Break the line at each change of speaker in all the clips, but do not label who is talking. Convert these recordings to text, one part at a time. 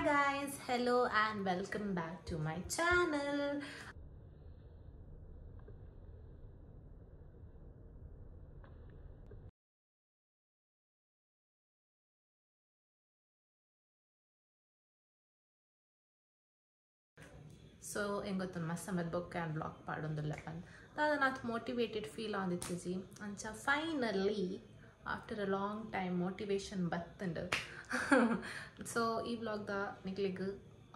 guys, hello and welcome back to my channel. So ingot summer book and vlog padondilla pan dada nath motivated feel onditiji ancha finally after a long time motivation battund. So ee vlog da nikligu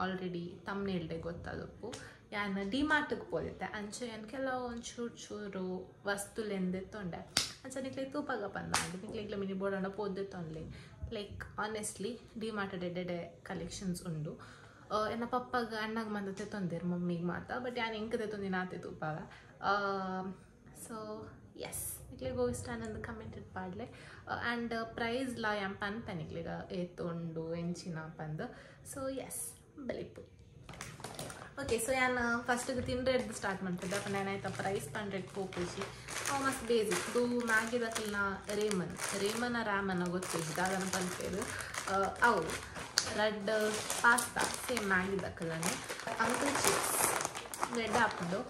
already thumbnail de gottadappu yan DMart ಗೆ ಹೋಗಿದ್ದೆ ಅಂಚೆ ಏನು ಕೆಲವೊಂದು ಚೂರು ವಸ್ತುಲೆಂದೆ ತೊಂಡೆ ಅಂಚೆ ನಿಕ್ಲೆ ತೂಪಾಗ ಬಂದ ನಿಕ್ಲೆಗ್ಲ ಮಿನಿ ಬೋರ್ಡ್ ಪೋದೆ ತೊಂದ್ಲಿ ಲೈಕ್ ಆನೆಸ್ಟ್ಲಿ DMart ಡೆಡೆ ಕಲೆಕ್ಷನ್ಸ್ ಉಂಡು ಎನ್ನ ಪಪ್ಪಗ ಅಣ್ಣಗೆ ಮಂದತೆ ತೊಂದಿರು ಮಮ್ಮಿಗೆ ಮಾತ ಬಟ್ ಯಾನು ಎಂಕದೆ ತೊಂದಿನ ಆತೆ ತೂಪಾಗ ಸೊ ಎಸ್ ನಿಕ್ಲೆಗೆ ಹೋಗಿ ಇಷ್ಟ ಅನ್ನೋದು ಕಮೆಂಟೆಡ್ ಪಾಡ್ಲೆ ಆ್ಯಂಡ್ ಪ್ರೈಸ್ಲ ಯಾನ್ ಪನ್ಪೆ ನಿಕ್ಲೆಗ ಏತೊಂಡು ಎಂಚಿನ ಪಂದು ಸೊ ಎಸ್ ಬಲಿಪು ಓಕೆ ಸೊ ನಾನು ಫಸ್ಟಿಗೆ ತಿಂಡ್ರೆಡ್ದು ಸ್ಟಾರ್ಟ್ ಮಾಡ್ತಿದ್ದೆ ಅಪ್ಪ ನಾನಾಯ್ತು ಪ್ರೈಸ್ ಪಂಡ್ರೆಡ್ ಪೋಪುಜಿ ಮಸ್ತ್ ಬೇಸಿಕ್ ಇದು ಮ್ಯಾಗಿ ದಕ್ಕಲ್ನ ರೇಮನ ಗೊತ್ತಿದ್ದು ಅದನ್ನು ಪಂಪೇರು ಅವು ರೆಡ್ ಪಾಸ್ತಾ ಸೇಮ್ ಮ್ಯಾಗಿ ದಕ್ಕಲ್ಲನೆ ಅಂಕಲ್ ಚಿಪ್ಸ್ ರೆಡ್ ಹಾಕೊಂಡು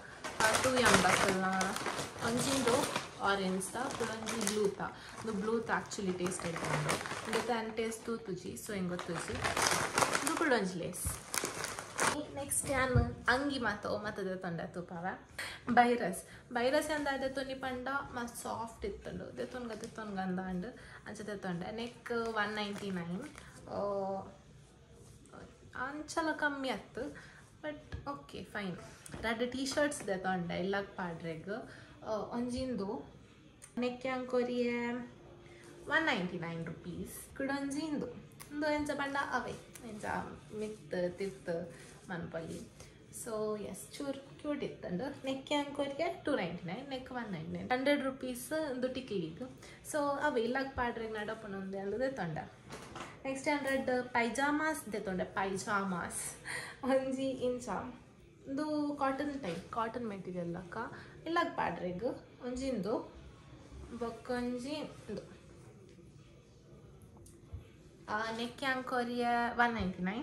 2 ಎಮ್ ದಕ್ಕಲ್ನ ಒಂಜಿಂದು ಆರೆಂಜ್ ಪುಳಂಜಿ ಇದು ಬ್ಲೂತ ಆ್ಯಕ್ಚುಲಿ ಟೇಸ್ಟ್ ಇಟ್ಕೊಂಡು ಜೊತೆ ಅನ್ ಟೇಸ್ಟ್ ತೂತುಜಿ ಸೊ ಹೆಂಗೆ ಗೊತ್ತುಜಿ ಇದು ಪುಳಂಜಿ ಲೇಸ್ ನೆಕ್ಸ್ಟ್ ನಾನು ಅಂಗಿ ಮತ್ತದ ತೊಂಡೆ ತೂಪವ ಬೈರಸ್ ಅಂದ ಅದೇ ತೊನಿ ಪಂಡ ಮಸ್ತ್ ಸಾಫ್ಟ್ ಇತ್ತಂಡು ತೆತ್ತೊನ್ಗ ಅಂದ ಅಂಚೆ ತೆತ್ತೊಂಡೆ ನೆಕ್ 199 ಅಂಚಲ ಕಮ್ಮಿ ಆಯ್ತು but okay fine red T shirts ತೊಂಡೆ ಇಲ್ಲಾಗ ಪಾಡ್ರೆಗ್ ಒಂಜಿಂದು ನೆಕ್ ಕೊರಿಯೆ 199 rupees ಕುಡೊಂಜಿಂದು ಒಂದು ಎಂಚ ಪಂಡ ಅವೇ ಎಂಚ ಮಿತ್ ತಿತ್ ಮನ್ಪಲ್ಲಿ ಸೊ ಎಸ್ ಚೂರು ಕ್ಯೂಟ್ ಇತ್ತಂಡು ನೆಕ್ ಕೊರಿಗೆ 299 ನೆಕ್ 199 100 rupees ಒಂದು ಟಿಕ್ಲಿಗೆ ಸೊ ಅವೇ ಇಲ್ಲಾಗ ಪಾಡ್ರೆಗ್ ನಡಪನೊಂದೆ ಅಂದದೆ ತೊಂಡ ನೆಕ್ಸ್ಟ್ 100 ಪೈಜಾಮಾಸ್ ತೊಂಡೆ ಪೈಜಾಮಾಸ್ ಒಂಜಿ ಇಂಚ ಇದು ಕಾಟನ್ ಮೆಟೀರಿಯಲ್ ಅಕ್ಕ ಇಲ್ಲಾಗ ಪಾಡ್ರೆಗ್ ಒಂಜಿಂದು ಬೊಕ್ಕೊಂಜಿ ಇದು ನೆಕ್ ಕೊರಿಯೆ 199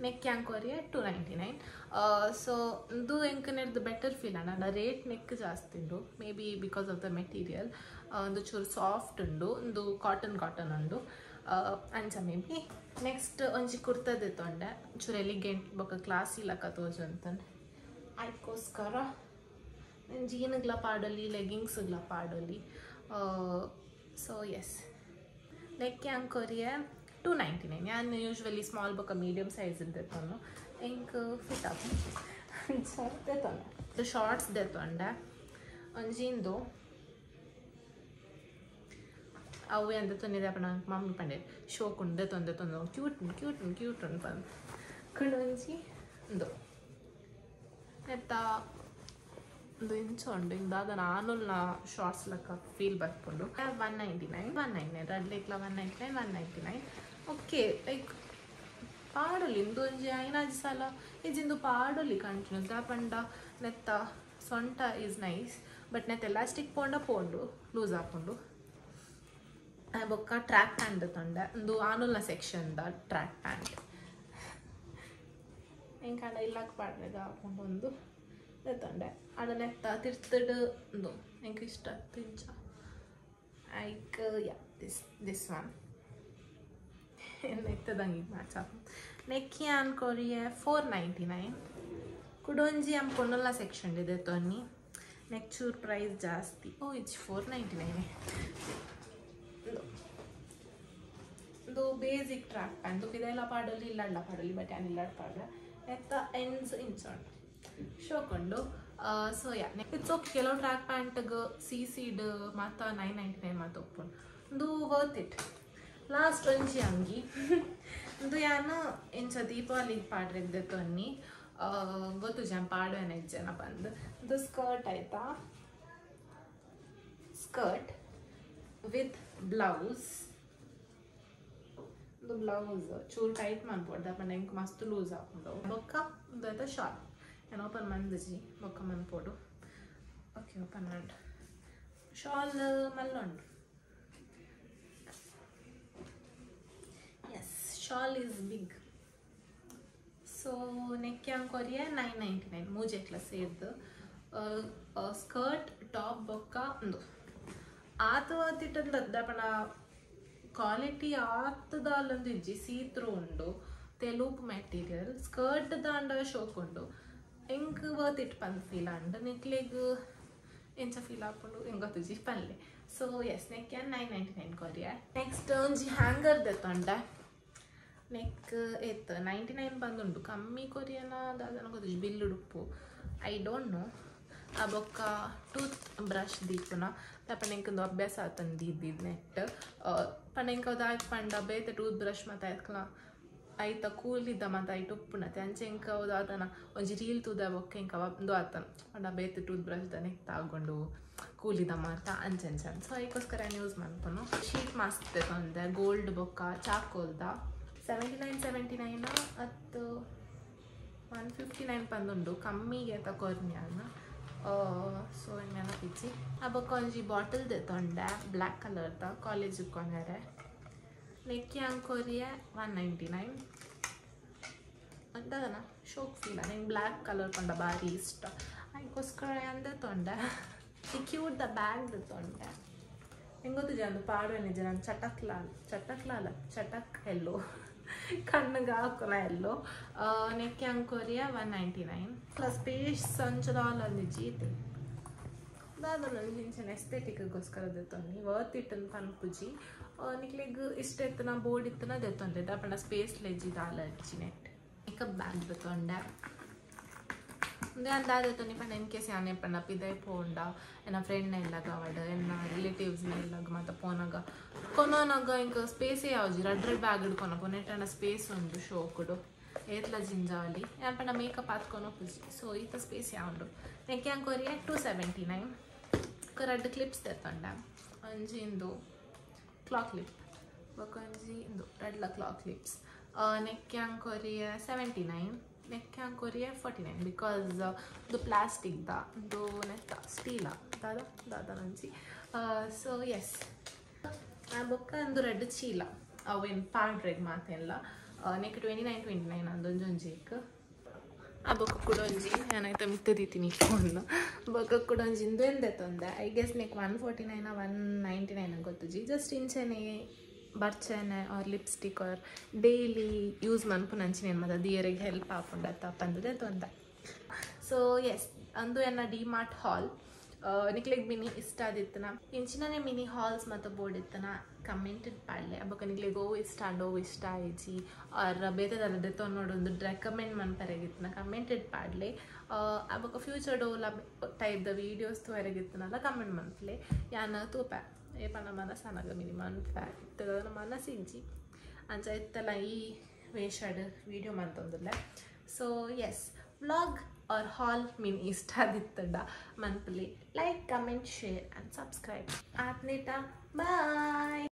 ನೆಕ್ ಕೊರಿಯೆ 299 ಸೊ ಇದು ಎಂಕನೇರ್ದು ಬೆಟರ್ ಫೀಲ್ ಅಣ್ಣ ರೇಟ್ ನೆಕ್ ಜಾಸ್ತಿ ಉಂಡು may be because of the material ಒಂದು ಚೂರು ಸಾಫ್ಟ್ ಉಂಡು ಒಂದು ಕಾಟನ್ ಉಂಡು ಅಂಚ ಮೇ ಬಿ ನೆಕ್ಸ್ಟ್ ಒಂಜಿ ಕುರ್ತದೆ ತೊಂಡೆ ಚೂರು ಎಲಿಗೆಂಟ್ ಬೊಕ್ಕ ಕ್ಲಾಸ್ ಇಲ್ಲಕ್ಕ ತೋಜು ಅಂತಂದು ಅದಕ್ಕೋಸ್ಕರ ಜೀನ್ಗಳ ಪಾಡೋಲಿ ಲೆಗಿಂಗ್ಸ್ಗಳ ಪಾಡೋಲಿ ಸೊ ಎಸ್ ನೆಕ್ ಕೊರಿಯೆ 299 ನಾನು ಯೂಶ್ವಲಿ ಸ್ಮಾಲ್ ಬೊಕ್ಕ ಮೀಡಿಯಮ್ ಸೈಜ್ ತೆತ್ತೊಂಡು ಎಂಕ್ ಫಿಟ್ ಆಗ್ತದೆ ತೊಂಡೆ ಶಾರ್ಟ್ಸ್ ತೊಂಡೆ ಒಂಜಿಂದು ಅವು ಎಂತ ತೊಂದಿದೆ ಅಪ್ಪ ನಂಗೆ ಮಮ್ಮಿ ಪಂಡೆ ಶೋಕುಂಡೆ ತೊಂದೆ ಕ್ಯೂಟ್ ಉಂಟು ಬಂದು ಕುಡೊಂಜಿ ಒಂದು ಎತ್ತ ಒಂದು ಇಂಚ ಉಂಡು ಇಂದಾದ ನಾನು ಶಾರ್ಟ್ಸ್ ಲೆಕ್ಕ ಫೀಲ್ ಬರ್ಕೊಂಡು 199 ರೆಡ್ ಲೇಕ್ಲ 199 ಓಕೆ ಲೈಕ್ ಪಾಡೋಲಿ ಇಂದು ಒಂಜಿ ಐನಾಜಿ ಸಲ ಇಜಿಂದು ಪಾಡೋಲಿ ಕಂಟಿನ್ಯೂ ದಾಪಂಡ ನೆತ್ತ ಸೊಂಟ ಈಸ್ ನೈಸ್ ಬಟ್ ನೆತ್ತ ಎಲಾಸ್ಟಿಕ್ ಪೋಂಡು ಲೂಸ್ ಹಾಕೊಂಡು ಬೊಕ್ಕ ಟ್ರ್ಯಾಕ್ ಪ್ಯಾಂಟ್ ತೊಂಡೆ ಒಂದು ಆನುಲ್ನ ಸೆಕ್ಷನ್ದ ಟ್ರ್ಯಾಕ್ ಪ್ಯಾಂಟ್ ಹೆಂಗೆ ಇಲ್ಲಾಕ ಪಾಡ್ರೆಗ ಹಾಕೊಂಡು ಒಂದು ತೊಂಡೆ ಅದನ್ನೆತ್ತ ತಿರ್ತಡು ಒಂದು ಹೆಂಗೆ ಇಷ್ಟ ತಿಂಚ ಐಕ್ ಯಾ ದಿಸ್ ಒನ್ ನೆತ್ತದಂಗೆ ಮ್ಯಾಚ್ ನೆಕ್ ಕೊರಿಯೆ 499 ಕುಡೊಂಜಿ ಪೊನ್ನೊಲ್ಲ ಸೆಕ್ಷನ್ ಇದೆ ತೊನ್ನಿ ನೆಕ್ ಚೂರ್ ಪ್ರೈಸ್ ಜಾಸ್ತಿ ಇದು 499 ಇದು ಬೇಸಿಕ್ ಟ್ರ್ಯಾಕ್ ಪ್ಯಾಂಟ್ ಇದೆಲ್ಲ ಪಾಡೋಲಿ ಇಲ್ಲಾಡ್ಲ ಪಾಡೋಲಿ ಬಟ್ ಏನು ಇಲ್ಲಾಡ್ ಪಾಡ ಎತ್ತ ಎಂಡ್ಸ್ ಇಂಚೊಂಡು ಶೋಕೊಂಡು ಸೊ ಯಾ ಇಟ್ಸ್ ಓಕೆ ಕೆಲವು ಟ್ರ್ಯಾಕ್ ಪ್ಯಾಂಟ್ಗೆ ಸಿಡ್ ಮತ್ತು 999 ಮತ್ತು ಒಪ್ಪುಂಡು ಇದು ವರ್ತ್ ಇಟ್ ಲಾಸ್ಟ್ ಒಂಜಿ ಅಂಗಿ ಇದು ಯಾನು ಇಂಚ ದೀಪಾವಳಿಗೆ ಪಾಡ್ರೆಗ್ದೆ ತೊನ್ನಿ ಗೊತ್ತು ಜನ ಪಾಡುವೆನ ಜನ ಬಂದು ಇದು ಸ್ಕರ್ಟ್ ಆಯ್ತಾ ಸ್ಕರ್ಟ್ ವಿತ್ ಬ್ಲೌಸ್ ಇದು ಬ್ಲೌಸ್ ಚೂರು ಟೈಟ್ ಮಾಡ್ಬೋದು ಅಪ್ಪ ನಂಗೆ ಮಸ್ತ್ ಲೂಸ್ ಹಾಕೊಂಡು ಬೊಕ್ಕ ಇದು ಆಯ್ತಾ ಶಾಲ್ ಏನು ಓಪನ್ ಮಂದಜಿ ಬೊಕ್ಕ ಮನ್ಪೋಡು ಓಕೆ ಓಪನ್ ಮಾಡಿ ಶಾಲ್ ಮಲ್ಲೊಂಡು ಎಸ್ ಶಾಲ್ ಈಸ್ ಬಿಗ್ ಕೊರಿಯಾ 999 ಮೂಜೆಕ್ಲ ಸೇರ್ದು ಸ್ಕರ್ಟ್ ಟಾಪ್ ಬೊಕ್ಕ ಒಂದು ಆತು ಆತಿಟ್ಟಂದು ಅದ್ದಪಣ ಕ್ವಾಲಿಟಿ ಆತದಲ್ಲೊಂದು ಇಜ್ಜಿ ಸೀತ್ರು ಉಂಡು ತೆಲುಪ್ ಮೆಟೀರಿಯಲ್ ಸ್ಕರ್ಟ್ ದಾಂಡ ಶೋಕ್ ಉಂಡು ಎಂಕ್ ವರ್ತ್ ಇಟ್ ಪಂದ್ ಫೀಲ್ ಅಂಡ್ ನೆಕ್ಲೆಗ್ ಎಂಚ ಫೀಲ್ ಹಾಕೊಂಡು ಹೆಂಗೆ ಗೊತ್ತಿಜ್ಜಿ ಪಲ್ಲೆ ಸೊ ಎಸ್ ನೆಕ್ 999 ಕೊರಿಯಾ ನೆಕ್ಸ್ಟ್ ಒಂಜಿ ಹ್ಯಾಂಗರ್ ದೆತ್ತೊಂಡೆ ನೆಕ್ ಎತ್ 99 ಬಂದುಂಡು ಕಮ್ಮಿ ಕೊರಿಯನ ದಾದನ ಗೊತ್ತಿಜ್ಜಿ ಬಿಲ್ ಉಡುಪು ಐ ಡೋಂಟ್ ನೋ ಆ ಬೊಕ್ಕ ಟೂತ್ ಬ್ರಷ್ ದೀಪುನ ಪಪ್ಪ ನೆಂಕಂದು ಅಭ್ಯಾಸ ಆತಂದು ಇದ್ದಿದ್ದು ನೆಟ್ ಪಂಡ ಅದಾಯ್ತು ಪಂಡ ಬೇತೆ ಟೂತ್ ಬ್ರಷ್ ಮತ್ತು ಆಯ್ತಲ್ಲ ಐತ ಕೂಲಿದ್ದ ಮತ್ತು ಐಟ್ ಉಪ್ಪುನತೆ ಅಂಚೆ ಎಂಕ ಆತನ ಒಂಜಿ ರೀಲ್ ತೂದ ಬೊಕ್ಕ ಎಂಕ ಒಂದು ಆತನ ಪಂಡ ಬೇತೆ ಟೂತ್ ಬ್ರಷ್ ದ ನೆಕ್ ತಗೊಂಡು ಕೂಲಿದ ಮಾತ ಅಂಚೆ ಸೊ ಅದಕ್ಕೋಸ್ಕರ ಯೂಸ್ ಮಾಡ್ಕೊನು ಶೀಟ್ ಮಾಸ್ಕ್ ತೊಂದೆ ಗೋಲ್ಡ್ ಬೊಕ್ಕ ಚಾಕೋಲ್ದ 79 ಅದು 159 ಬಂದುಂಡು ಕಮ್ಮಿಗೆ ತಕೊರ್ನ್ಯಾನ ಸೊ ಹಿಂಗೆಲ್ಲ ಪಿಚ್ಚಿ ಆ ಬೊಕ್ಕ ಒಂಜಿ ಬಾಟಲ್ ತೊಂಡೆ ಬ್ಲ್ಯಾಕ್ ಕಲರ್ದ ಕಾಲೇಜಿಗೆ ಕೊಂದರೆ ನೆಕ್ಕಿ ಕೊರಿಯಾ 199 ಅಂತದನ ಶೋಕ್ ಫೀಲ ನಂಗೆ ಬ್ಲ್ಯಾಕ್ ಕಲರ್ ಕೊಂಡ ಭಾರಿ ಇಷ್ಟ ಅದಕ್ಕೋಸ್ಕರ ಅಂದೆ ತೊಂಡೆ ಕ್ಯೂಟ್ ದ ಬ್ಯಾಗ್ ತೊಂಡೆ ಹೆಂಗೆ ಗೊತ್ತಿದೆ ಒಂದು ಪಾಡುವೆ ನಿಜ ನಾನು ಚಟಕ್ ಎಲ್ಲೋ ಕಣ್ಣಿಗೆ ಹಾಕೋಣ ಎಲ್ಲೋ ನೆಕ್ಕಿ ಕೊರಿಯಾ 199 ಪ್ಲಸ್ ಪೇಸ್ಟ್ ಸಂಚದಾಲಲ್ಲಿ ಜೀತೆ ದಾದ ನನಗೆ ಹಿಂಚಿನ ಎಸ್ಥೆಟಿಕ್ಗೋಸ್ಕರ ದೆತ್ತೊಂದು ವರ್ತ್ ಇಟ್ಟನ್ನು ಪನ್ಪುಜಿ ನಿಕ್ಲೆಗ್ ಇಷ್ಟ ಎತ್ತನ ಬೋರ್ಡ್ ಇತ್ತನ ದೆತ್ತೊಂದೆ ದಪ್ಪನ ಸ್ಪೇಸ್ ಲೆಜ್ಜಿ ದಾಲ ಹಚ್ಚಿ ನೆಟ್ ಮೇಕಪ್ ಬ್ಯಾಗ್ ದೆತ್ತೊಂಡೆ ಮುಂದೆ ಅಂದಾದತ್ತೊಂದು ಪಂಡ ಇನ್ ಕೇಸ್ ಯಾನೆ ಪಂಡ ಪಿದೈ ಪೋಂಡ ಎನ್ನ ಫ್ರೆಂಡ್ನ ಎಲ್ಲಗ ಅವಡ ಎನ್ನ ರಿಲೇಟಿವ್ಸ್ನ ಎಲ್ಲಗ ಮತ್ತು ಪೋನಾಗ ಕೊನೋನಾಗ ಇಂಕ ಸ್ಪೇಸೇ ಯಾವ್ಜಿ ರಡ್ ಬ್ಯಾಗ್ ಹಿಡ್ಕೊನ ಪೊನೆಟನ ಸ್ಪೇಸ್ ಉಂಡು ಶೋಕುಡು ಏತ್ಲ ಜಿಂಜಾಲಿ ಯಾನ್ ಪಂಡ ಮೇಕಪ್ ಹಾತ್ಕೊನೋ ಪುಜಿ ಸೊ ಈತ ಸ್ಪೇಸ್ ಯಾವುದು ನೆಕ್ಕೆ ಕೊರಿಯಾ 279 ರಡ್ ಕ್ಲಿಪ್ಸ್ ತೆತ್ತೊಂಡ ಒಂಜಿ ಇಂದು ಕ್ಲಾಕ್ ಕ್ಲಿಪ್ ಒಂಜಿ ಇಂದು ರಡ್ಲ ಕ್ಲಾಕ್ ಕ್ಲಿಪ್ಸ್ ನೆಕ್ಕೆ ಕೊರಿಯಾ 79 ನೆಕ್ ಕೊರಿಯಾ 49 ಬಿಕಾಸ್ ಇದು ಪ್ಲಾಸ್ಟಿಕ್ ಇದು ನೆತ್ತ ಸ್ಟೀಲ ದಾದ ನಂಜಿ ಸೊ ಎಸ್ ಆ ಬೊಕ್ಕ ಒಂದು ರೆಡ್ ಚೀಲ ಅವೇನು ಪಾಡ್ರೆಗ್ ಮಾತೆಲ್ಲ ನೆಕ್ 29 ಅಂದೊಂಜೊಂಜೇಕ್ ಆ ಬೊಕ್ಕ ಕೂಡ ಒಂಜಿ ಏನಾಯ್ತು ಮಿತ್ತದೀತೀನಿ ಇಟ್ಕೊಂಡು ಬೊಕ್ಕ ಕೂಡ ಒಂಜಿ ಇಂದು ಎಂದೆ ತೊಂದೆ ಐ ಗೆಸ್ ನೆಕ್ 149 199 ಗೊತ್ತುಜಿ ಜಸ್ಟ್ ಇಂಚೆನೆ ಬರ್ಚನೆ or lipstick or daily use ಮನ್ಪು ನಂಚಿನ ಮತ್ತು ದಿಯರಿಗೆ ಹೆಲ್ಪ್ ಹಾಕೊಂಡತ್ತ ಬಂದಿದೆ ತೊಂದ ಸೊ ಎಸ್ ಅಂದು ಎನ್ನ ಡಿಮಾರ್ಟ್ ಹಾಲ್ ನಿಕ್ಲೆಗ್ ಮಿನಿ ಇಷ್ಟ ಆದಿತ್ತನ ಇಂಚಿನೇ ಮಿನಿ ಹಾಲ್ಸ್ ಮತ್ತು ಬೋರ್ಡ್ ಇತ್ತನ ಕಮೆಂಟೆಡ್ ಪಾಡ್ಲೆ ಅಬ್ಬಕ್ಕ ನಿಕ್ಲೆಗ್ ಓ ಇಷ್ಟ ಆಯ್ಜಿ ಆರ್ ಬೇರೆದಲ್ಲದೆ ತೊನ್ನೋಡೊಂದು ರೆಕಮೆಂಡ್ ಮನ್ಪರೆಗಿತ್ತನ ಕಮೆಂಟೆಡ್ ಪಾಡ್ಲೆ ಅಬ್ಬಕ್ಕ ಫ್ಯೂಚರ್ ಡೋಲ ಟೈಪ್ ದ ವೀಡಿಯೋಸ್ ತೋರೆಗಿತ್ತನಲ್ಲ ಕಮೆಂಟ್ ಮನ್ಪ್ಲೆ ಯಾನ ತೂಪ ಏ ಪಣ ಮನಸ್ಸಾನಾಗ ಮಿನಿ ಮನ್ಫ್ಯಾಕ್ಟ್ ಮನಸ್ಸಿಂಜಿ ಅಂಚ ಇತ್ತಲ್ಲ ಈ ವೇಷಡ್ ವೀಡಿಯೋ ಮಂತೊಂದುಲ್ಲ so yes vlog or haul mean ಇಷ್ಟ ಆದಿತ್ತಂಡ ಮನ್ಪಲಿ like comment share and subscribe ಆತ್ನೇಟ ಬಾಯ್